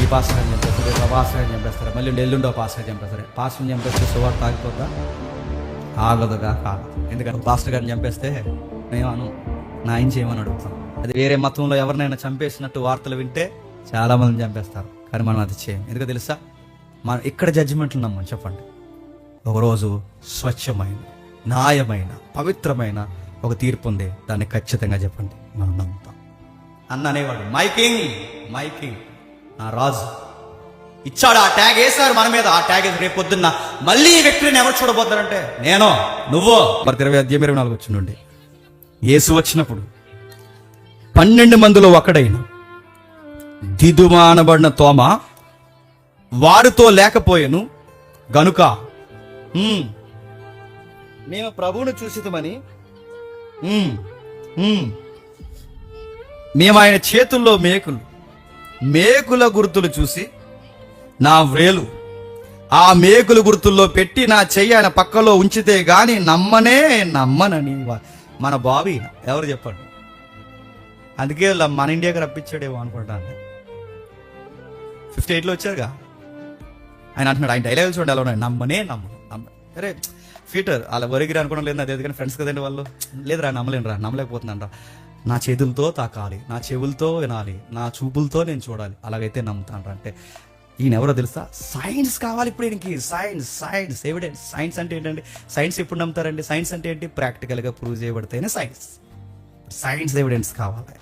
ఈ పాస్టర్ గారిని చంపేస్తారు, రేపు ఆ పాస్టర్ గారిని చంపేస్తారు, మళ్ళీ ఎల్లుండో పాస్టర్ గారిని చంపేస్తారు. పాస్టర్ని చంపేస్తే సువార్త ఆగిపోద్దా? ఆగదుగా కాదు. ఎందుకంటే పాస్టర్ గారిని చంపేస్తే మేమను నా ఆయన చేయమని అడుగుతాం. అది వేరే మతంలో ఎవరినైనా చంపేసినట్టు వార్తలు వింటే చాలా మందిని చంపేస్తారు, కానీ మనం అది చేయం. ఎందుకో తెలుసా? మనం ఇక్కడ జడ్జిమెంట్లు నమ్మం. చెప్పండి, ఒకరోజు స్వచ్ఛమైన, న్యాయమైన, పవిత్రమైన ఒక తీర్పు ఉంది, దాన్ని ఖచ్చితంగా చెప్పండి మనం నమ్ముతాం. అన్న అనేవాడు, మై కింగ్ నా రాజు ఇచ్చాడు, ఆ ట్యాగ్ వేశారు మన మీద. ఆ ట్యాగ్ వేసి రేపు పొద్దున్న మళ్ళీ ఈ వ్యక్తిని ఎవరు చూడబోతారంటే నేను, నువ్వు. 20:24 వచ్చిండి. యేసు వచ్చినప్పుడు 12 మందిలో ఒకడైన దిదుమానబడిన తోమ వారితో లేకపోయాను గనుక మేము ప్రభువును చూసితమని మేము ఆయన చేతుల్లో మేకుల గుర్తులు చూసి నా వ్రేలు ఆ మేకుల గుర్తుల్లో పెట్టి నా చెయ్యి ఆయన పక్కలో ఉంచితే గాని నమ్మనని మన బాబీ ఎవరు చెప్పండి. అందుకే మన ఇండియాకి రప్పించాడేమో అనుకుంటాను. 58లో వచ్చారుగా ఆయన అంటున్నాడు, ఆయన డైలాగ్ చూడండి ఎలా ఉన్నాయి, నమ్మను. అరే ఫీటర్ అలా ఒరిగిరి అనుకోవడం లేదు, అదే కానీ ఫ్రెండ్స్ కదండి వాళ్ళు. లేదురా నమ్మలేకపోతున్నాను. నా చేతులతో తాకాలి, నా చెవులతో వినాలి, నా చూపులతో నేను చూడాలి, అలాగైతే నమ్ముతాను. అంటే ఈయన ఎవరో తెలుసా? సైన్స్ కావాలి ఇప్పుడు ఈయనకి. Science evidence. సైన్స్ అంటే ఏంటండి? సైన్స్ ఎప్పుడు నమ్ముతారండి? సైన్స్ అంటే ఏంటి? ప్రాక్టికల్గా ప్రూవ్ చేయబడితేనే సైన్స్ ఎవిడెన్స్ కావాలి.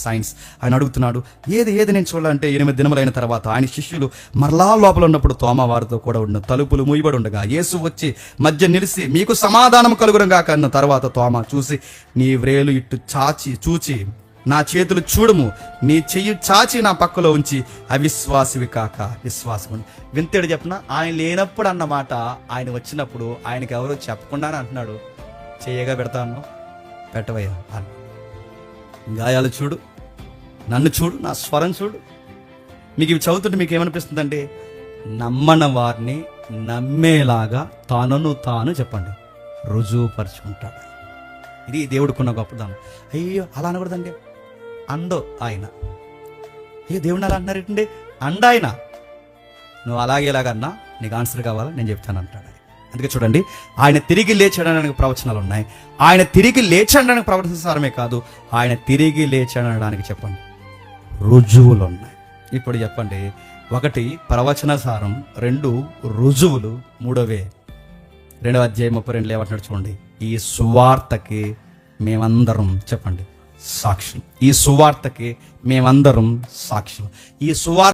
సైన్స్ ఆయన అడుగుతున్నాడు, ఏది నేను చూడాలంటే 8 దినములైన తర్వాత ఆయన శిష్యులు మరలా లోపల ఉన్నప్పుడు తోమ వారితో కూడా ఉన్న తలుపులు మూయబడి ఉండగా యేసు వచ్చి మధ్య నిలిచి మీకు సమాధానం కలుగునుగాక అన్న తర్వాత తోమ చూసి, నీ వ్రేలు ఇట్టు చూచి నా చేతులు చూడము, నీ చెయ్యి చాచి నా పక్కలో ఉంచి అవిశ్వాసివి కాక విశ్వాసం. వింతేడు చెప్పిన ఆయన లేనప్పుడు అన్నమాట, ఆయన వచ్చినప్పుడు ఆయనకి ఎవరో చెప్పకుండానే అంటున్నాడు, చేయగా పెడతాను పెట్టవయ్యా అని. గాయాలు చూడు, నన్ను చూడు, నా స్వరం చూడు. మీకు ఇవి చదువుతుంటే మీకు ఏమనిపిస్తుందంటే, నమ్మని వారిని నమ్మేలాగా తాను చెప్పండి రుజువుపరుచుకుంటాడు. ఇది దేవుడికున్న గొప్పదనం. అయ్యో అలా అనకూడదండి, అండో ఆయన. అయ్యో దేవుడిని అలా అంటున్నారేంటండి? ఆయన నువ్వు ఇలాగన్నా నీకు ఆన్సర్ కావాలా నేను చెప్తాను అంటాడు. అందుకే చూడండి, ఆయన తిరిగి లేచడానికి ప్రవచనాలు ఉన్నాయి. ఆయన తిరిగి లేచడానికి ప్రవచనసారమే కాదు, ఆయన తిరిగి లేచడానికి చెప్పండి రుజువులు ఉన్నాయి. ఇప్పుడు చెప్పండి, 1 ప్రవచనసారం, 2 రుజువులు, 3 అధ్యాయం 32 ఏమంటున్నాడు చూడండి. ఈ సువార్తకి మేమందరం చెప్పండి సాక్షులు. ఈ సువార్తకి మేమందరం సాక్షులు. ఈ సువార్త